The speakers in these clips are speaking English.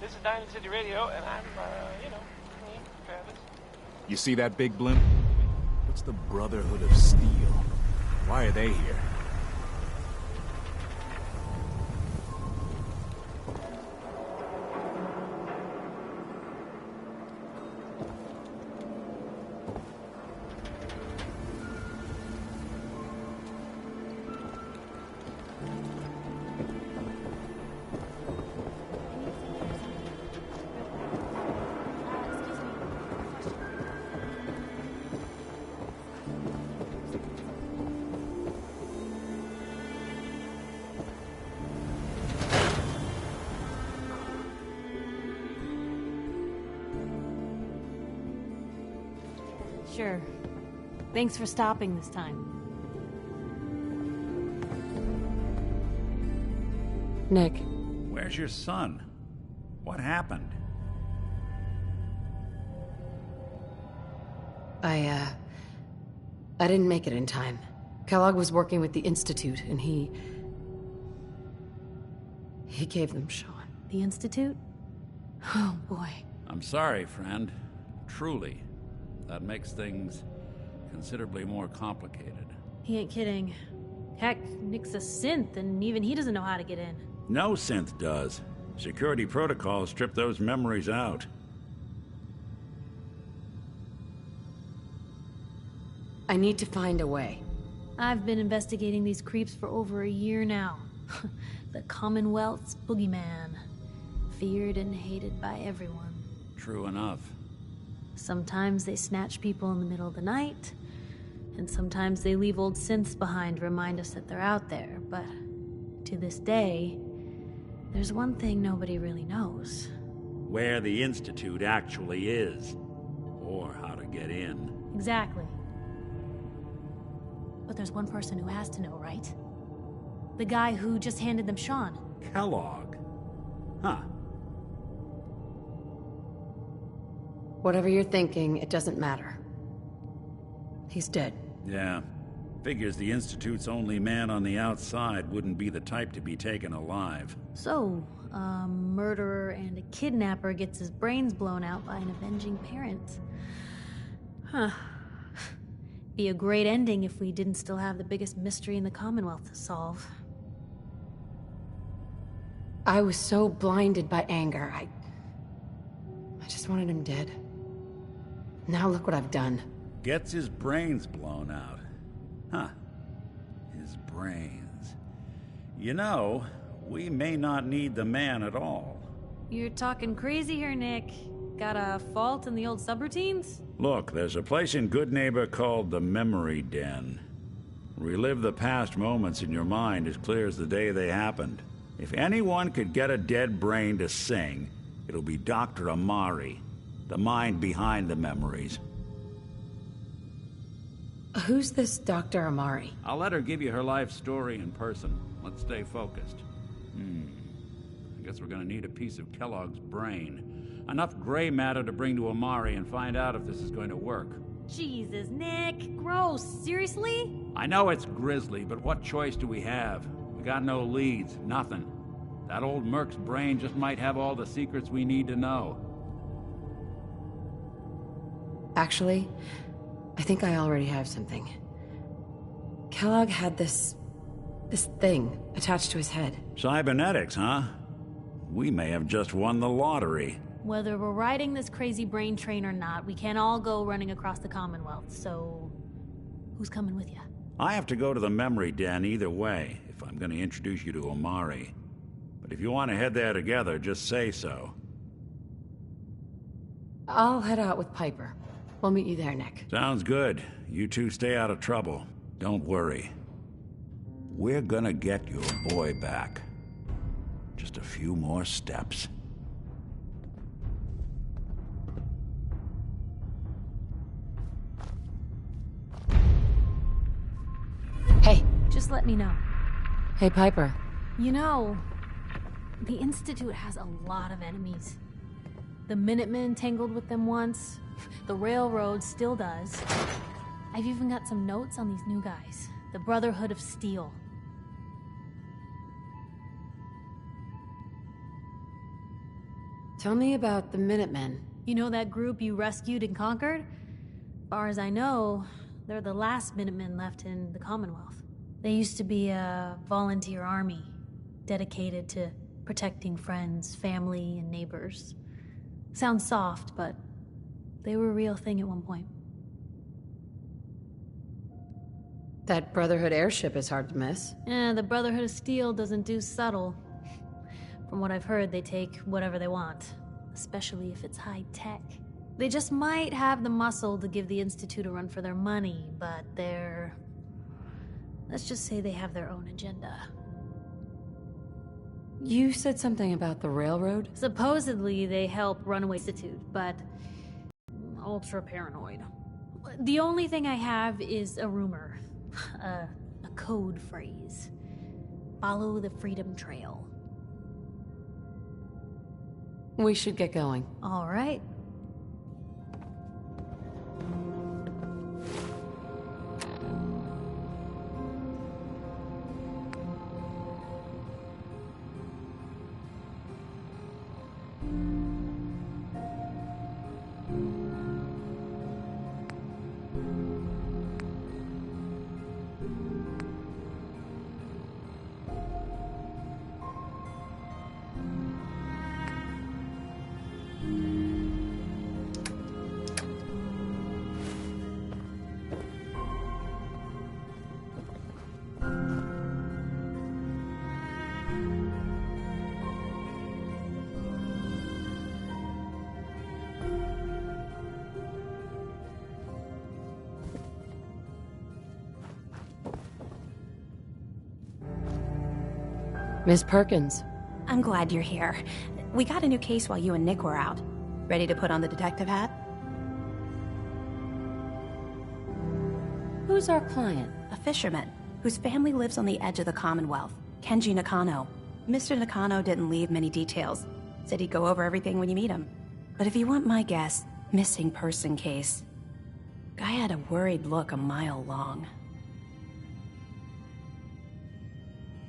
This is Diamond City Radio, and I'm, me, Travis. You see that big blimp? What's the Brotherhood of Steel? Why are they here? Sure. Thanks for stopping this time. Nick. Where's your son? What happened? I didn't make it in time. Kellogg was working with the Institute, and he gave them Sean. The Institute? Oh, boy. I'm sorry, friend. Truly. That makes things considerably more complicated. He ain't kidding. Heck, Nick's a synth, and even he doesn't know how to get in. No synth does. Security protocols strip those memories out. I need to find a way. I've been investigating these creeps for over a year now. The Commonwealth's boogeyman. Feared and hated by everyone. True enough. Sometimes they snatch people in the middle of the night, and sometimes they leave old synths behind to remind us that they're out there, but to this day, there's one thing nobody really knows. Where the Institute actually is, or how to get in. Exactly. But there's one person who has to know, right? The guy who just handed them Sean. Kellogg? Huh. Whatever you're thinking, it doesn't matter. He's dead. Yeah. Figures the Institute's only man on the outside wouldn't be the type to be taken alive. So, a murderer and a kidnapper gets his brains blown out by an avenging parent. Huh. Be a great ending if we didn't still have the biggest mystery in the Commonwealth to solve. I was so blinded by anger, I just wanted him dead. Now look what I've done. Gets his brains blown out. Huh. His brains. You know, we may not need the man at all. You're talking crazy here, Nick. Got a fault in the old subroutines? Look, there's a place in Good Neighbor called the Memory Den. Relive the past moments in your mind as clear as the day they happened. If anyone could get a dead brain to sing, it'll be Dr. Amari, the mind behind the memories. Who's this Dr. Amari? I'll let her give you her life story in person. Let's stay focused. I guess we're gonna need a piece of Kellogg's brain. Enough gray matter to bring to Amari and find out if this is going to work. Jesus, Nick. Gross. Seriously? I know it's grisly, but what choice do we have? We got no leads, nothing. That old Merc's brain just might have all the secrets we need to know. Actually, I think I already have something. Kellogg had this thing attached to his head. Cybernetics, huh? We may have just won the lottery. Whether we're riding this crazy brain train or not, we can't all go running across the Commonwealth, so who's coming with you? I have to go to the Memory Den either way, if I'm going to introduce you to Amari. But if you want to head there together, just say so. I'll head out with Piper. We'll meet you there, Nick. Sounds good. You two stay out of trouble. Don't worry. We're gonna get your boy back. Just a few more steps. Hey. Just let me know. Hey, Piper. You know, the Institute has a lot of enemies. The Minutemen tangled with them once. The Railroad still does. I've even got some notes on these new guys. The Brotherhood of Steel. Tell me about the Minutemen. You know that group you rescued and conquered? As far as I know, they're the last Minutemen left in the Commonwealth. They used to be a volunteer army, dedicated to protecting friends, family, and neighbors. Sounds soft, but they were a real thing at one point. That Brotherhood airship is hard to miss. The Brotherhood of Steel doesn't do subtle. From what I've heard, they take whatever they want, especially if it's high-tech. They just might have the muscle to give the Institute a run for their money, but they're... let's just say they have their own agenda. You said something about the railroad? Supposedly, they help Runaway Institute, but... ultra-paranoid. The only thing I have is a rumor. A code phrase. Follow the Freedom Trail. We should get going. All right. Miss Perkins. I'm glad you're here. We got a new case while you and Nick were out. Ready to put on the detective hat? Who's our client? A fisherman, whose family lives on the edge of the Commonwealth. Kenji Nakano. Mr. Nakano didn't leave many details. Said he'd go over everything when you meet him. But if you want my guess, missing person case. Guy had a worried look a mile long.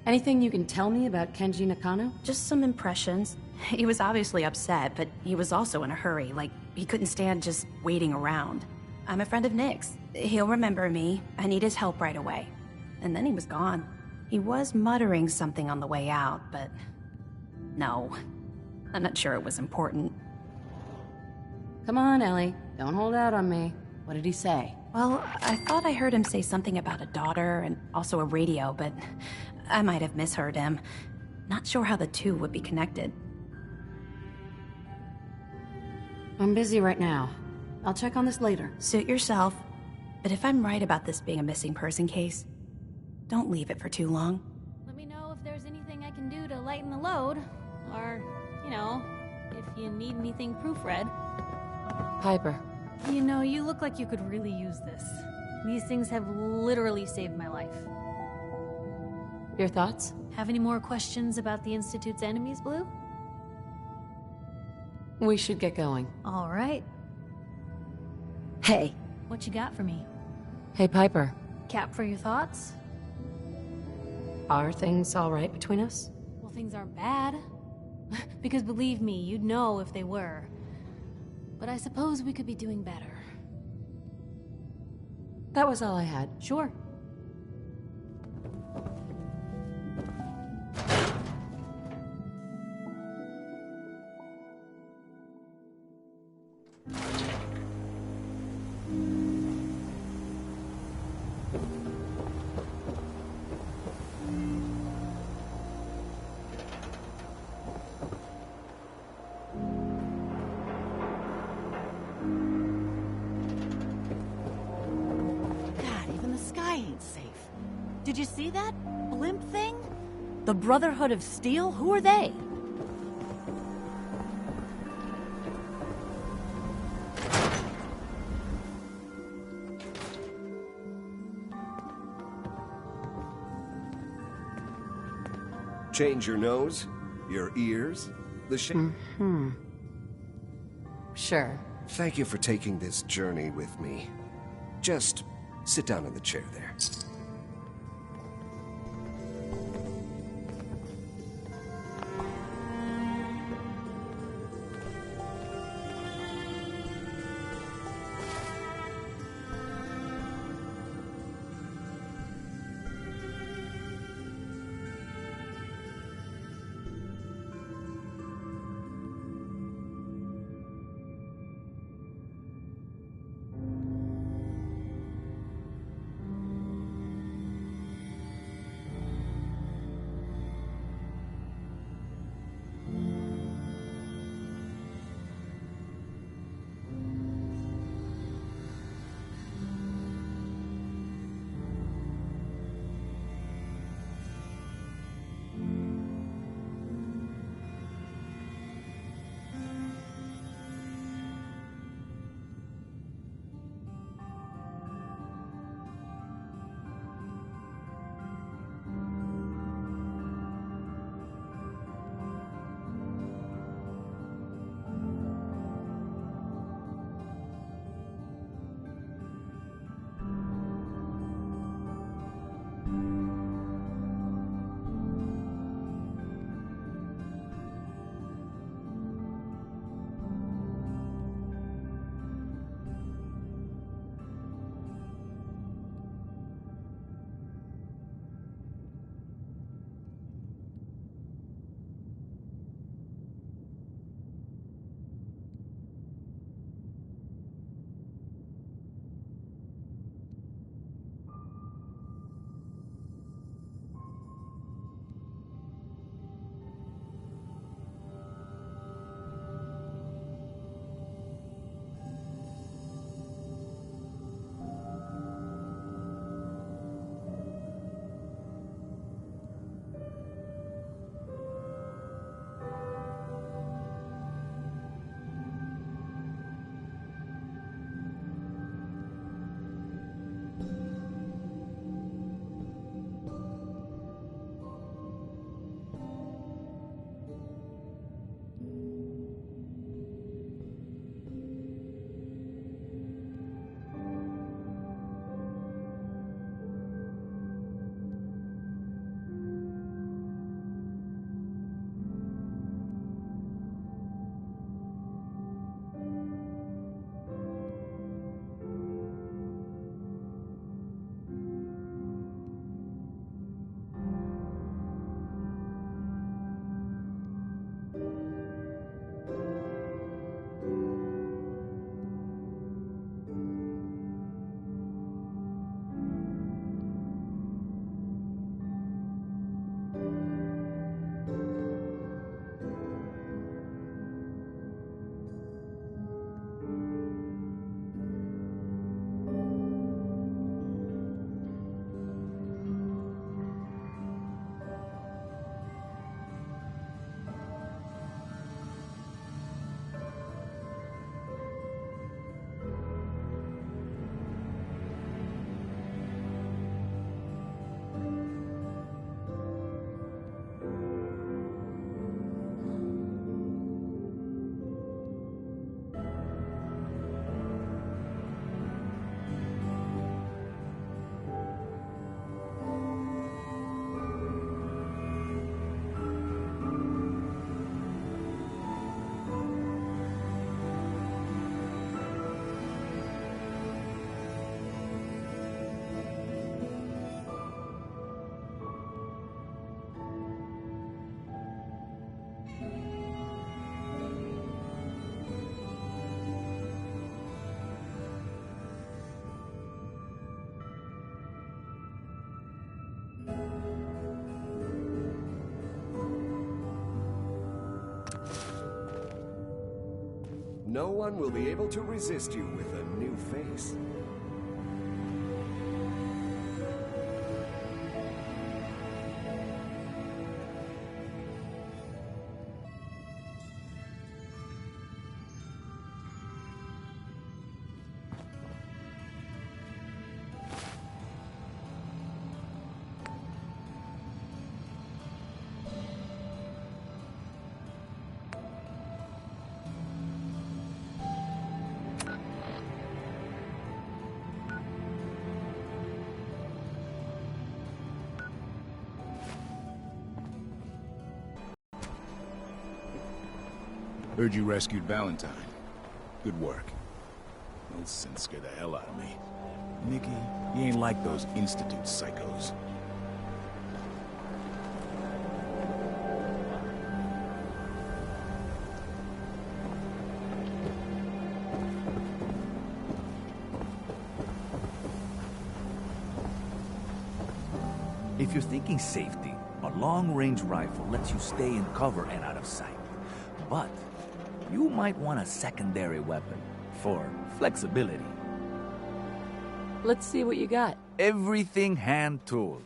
Anything you can tell me about Kenji Nakano? Just some impressions. He was obviously upset, but he was also in a hurry, like he couldn't stand just waiting around. I'm a friend of Nick's. He'll remember me. I need his help right away. And then he was gone. He was muttering something on the way out, but... no. I'm not sure it was important. Come on, Ellie. Don't hold out on me. What did he say? Well, I thought I heard him say something about a daughter and also a radio, but I might have misheard him. Not sure how the two would be connected. I'm busy right now. I'll check on this later. Suit yourself. But if I'm right about this being a missing person case, don't leave it for too long. Let me know if there's anything I can do to lighten the load. Or, you know, if you need anything proofread. Piper. You know, you look like you could really use this. These things have literally saved my life. Your thoughts? Have any more questions about the Institute's enemies, Blue? We should get going. All right. Hey. What you got for me? Hey, Piper. Cap for your thoughts? Are things all right between us? Well, things aren't bad. Because believe me, you'd know if they were. But I suppose we could be doing better. That was all I had. Sure. Did you see that? Blimp thing? The Brotherhood of Steel? Who are they? Change your nose, your ears, the shape. Sure. Thank you for taking this journey with me. Just sit down in the chair there. No one will be able to resist you with a new face. Heard you rescued Valentine. Good work. Those synths scare the hell out of me. Nicky, he ain't like those Institute psychos. If you're thinking safety, a long-range rifle lets you stay in cover and out of sight. But you might want a secondary weapon for flexibility. Let's see what you got. Everything hand-tooled.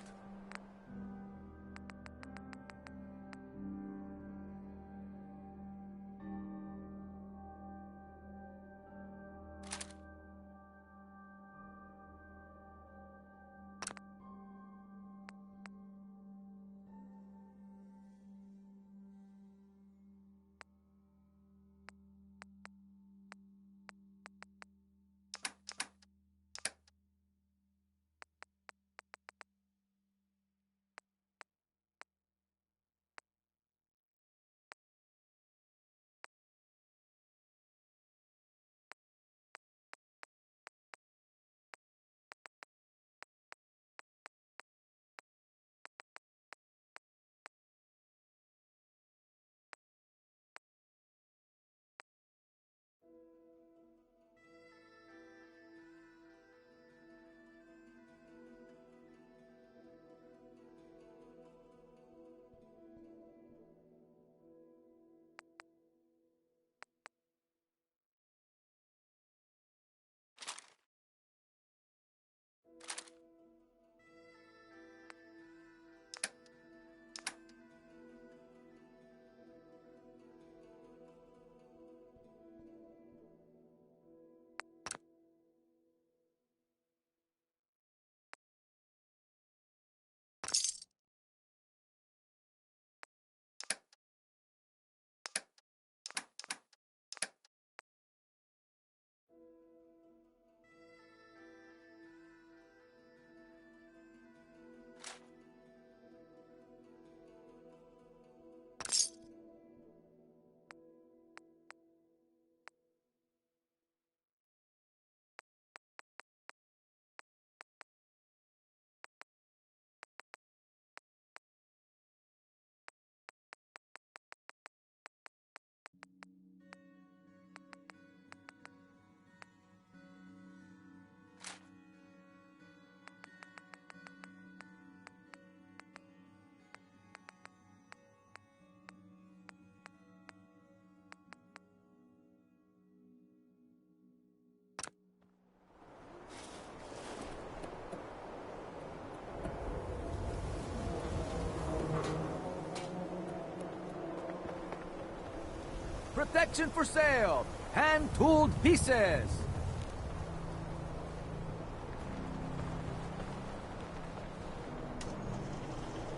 Protection for sale! Hand-tooled pieces!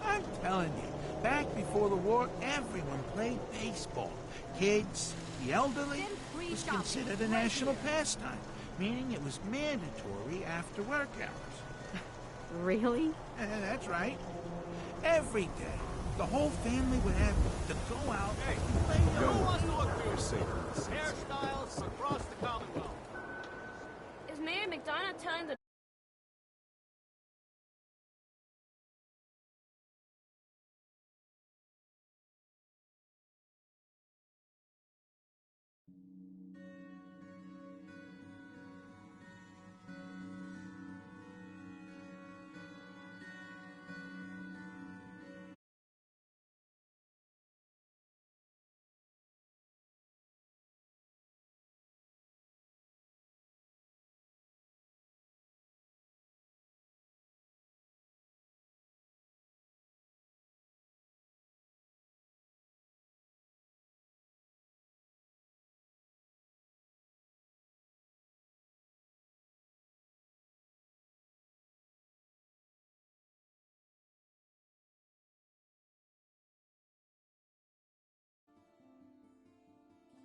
I'm telling you, back before the war, everyone played baseball. Kids, the elderly, it was considered a national pastime, meaning it was mandatory after work hours. Really? That's right. Every day, the whole family would have to go out and play. Who wants to look You're for safe in the States. hairstyles across the Commonwealth? Is Mayor McDonough telling the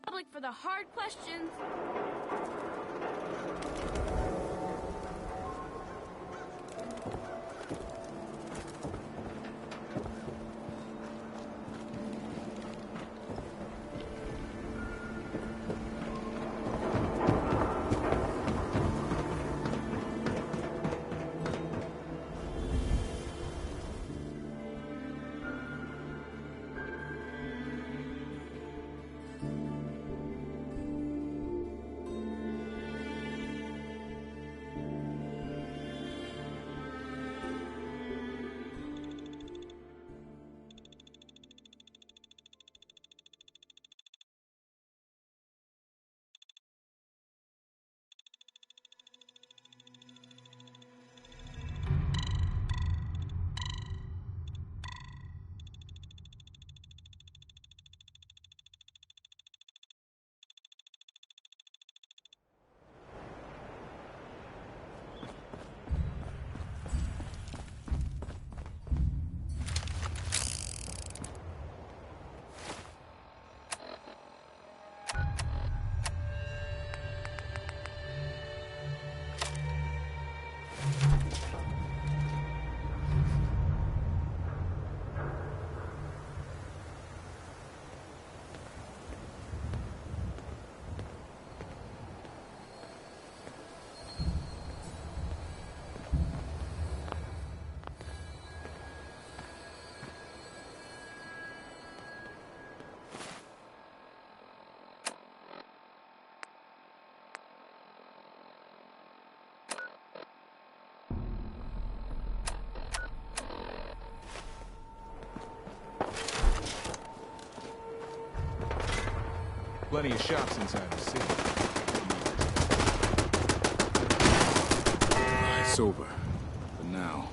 public for the hard questions? Plenty of shops inside the city. It's over. For now.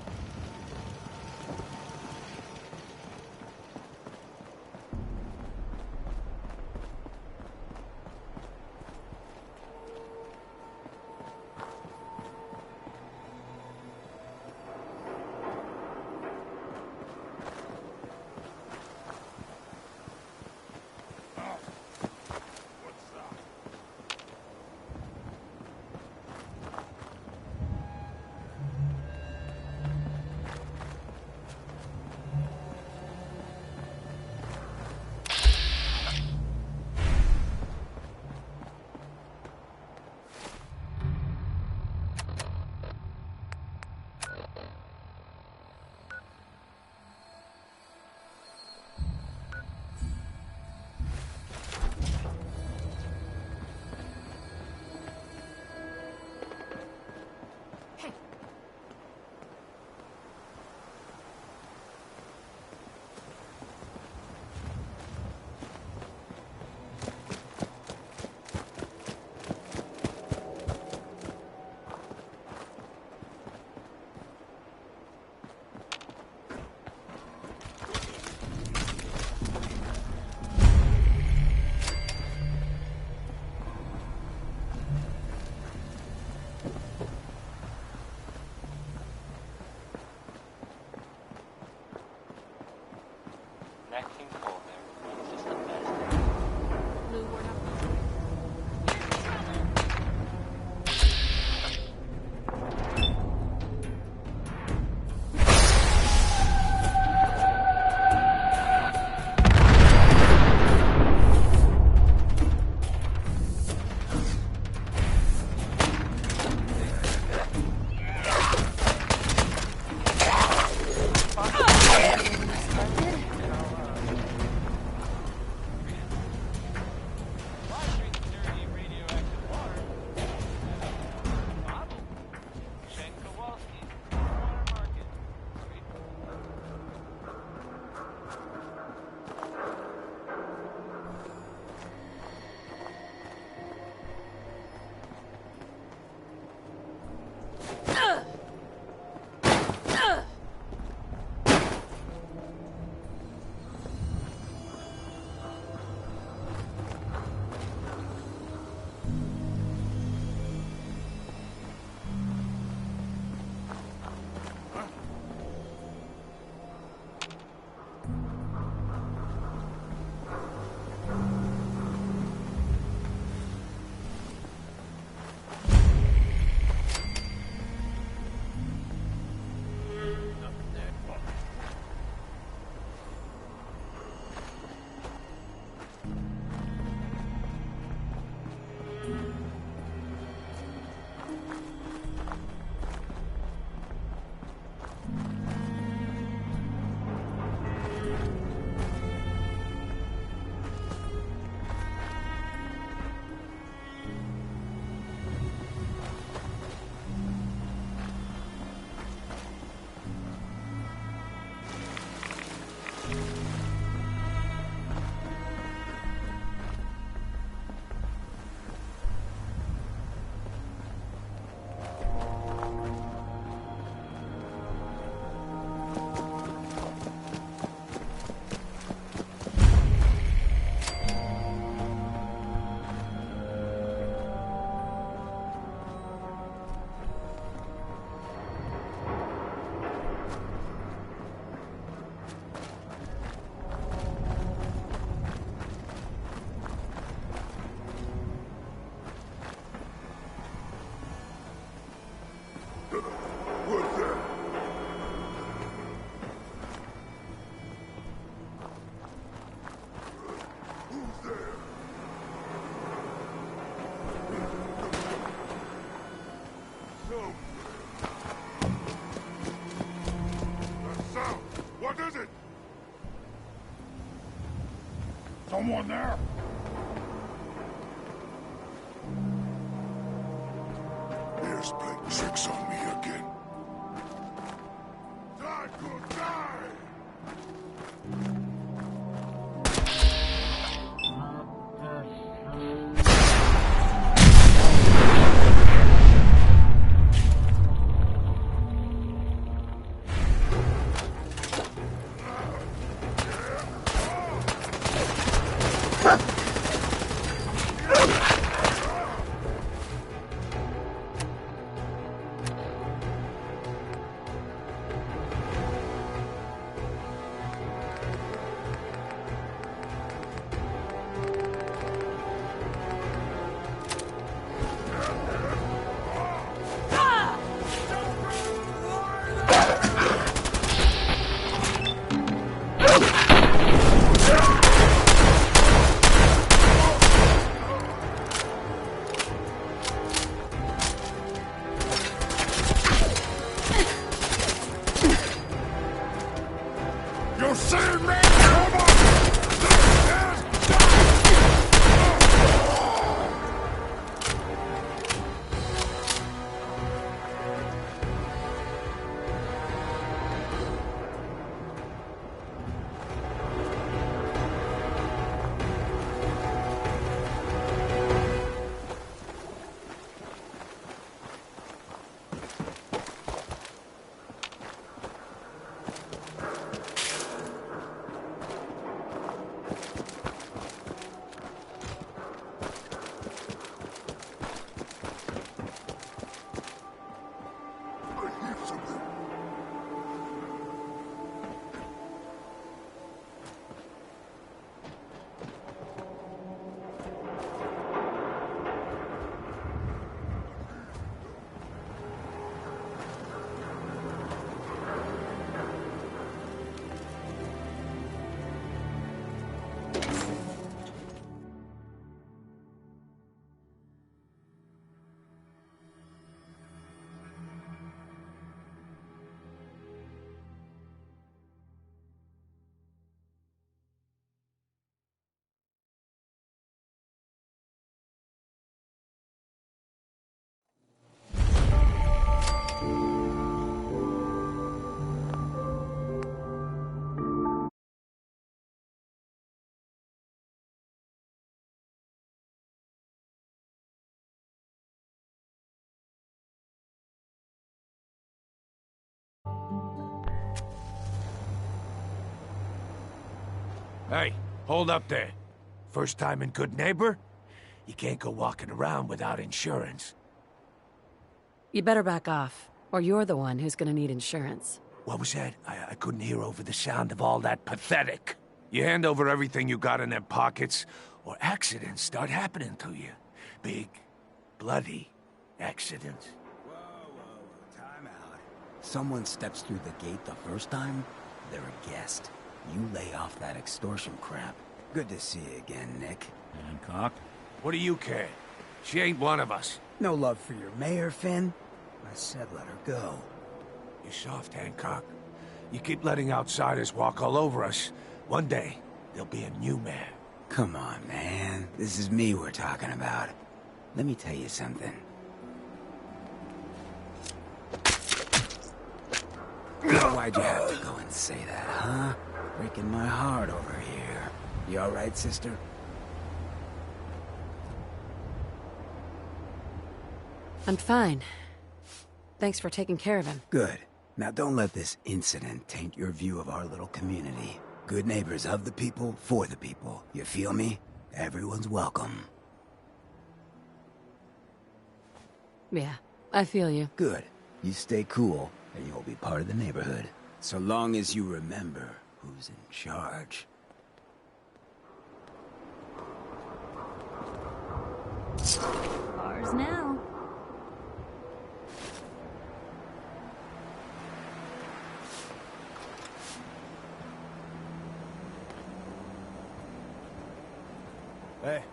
Acting cold there. It's just the best. Lou, we're not. Someone there? Here's playing tricks on me again. Time to die! You see me? Come on! Hey, hold up there. First time in Good Neighbor? You can't go walking around without insurance. You better back off, or you're the one who's gonna need insurance. What was that? I couldn't hear over the sound of all that pathetic. You hand over everything you got in them pockets, or accidents start happening to you. Big, bloody accidents. Whoa, time out. Someone steps through the gate the first time, they're a guest. You lay off that extortion crap. Good to see you again, Nick. Hancock? What do you care? She ain't one of us. No love for your mayor, Finn? I said let her go. You're soft, Hancock. You keep letting outsiders walk all over us. One day, there'll be a new mayor. Come on, man. This is me we're talking about. Let me tell you something. Why'd you have to go and say that, huh? Breaking my heart over here. You alright, sister? I'm fine. Thanks for taking care of him. Good. Now don't let this incident taint your view of our little community. Good neighbors of the people, for the people. You feel me? Everyone's welcome. Yeah, I feel you. Good. You stay cool, and you'll be part of the neighborhood. So long as you remember who's in charge. Ours now. Hey.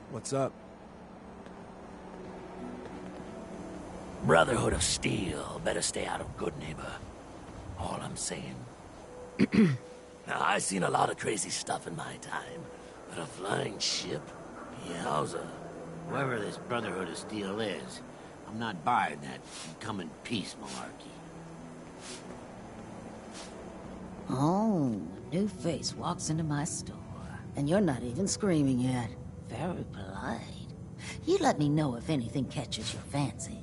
What's up? Brotherhood of Steel better stay out of Good Neighbor. All I'm saying. Now, I've seen a lot of crazy stuff in my time, but a flying ship? Yowza. Whoever this Brotherhood of Steel is, I'm not buying that come in peace malarkey. Oh, a new face walks into my store, and you're not even screaming yet. Very polite. You let me know if anything catches your fancy.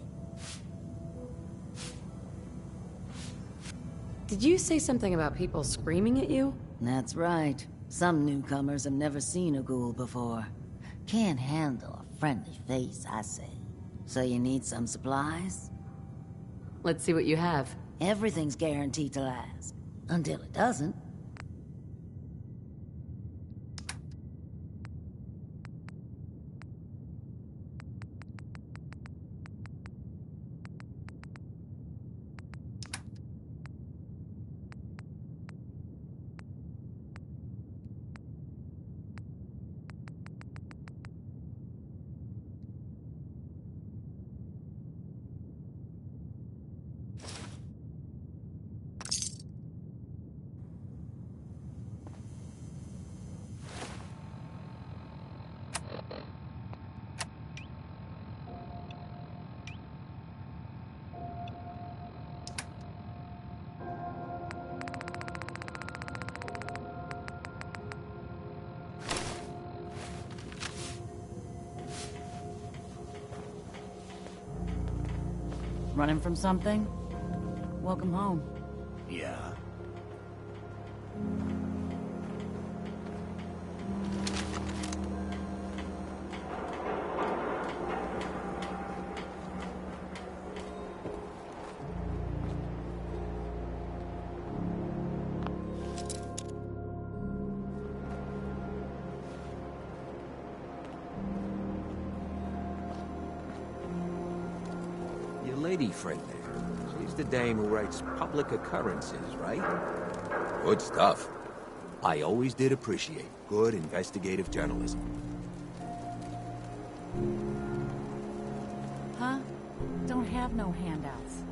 Did you say something about people screaming at you? That's right. Some newcomers have never seen a ghoul before. Can't handle a friendly face, I say. So you need some supplies? Let's see what you have. Everything's guaranteed to last. Until it doesn't. Running from something? Welcome home. Yeah. Your lady friend there. She's the dame who writes public occurrences, right? Good stuff. I always did appreciate good investigative journalism. Huh? Don't have no handouts.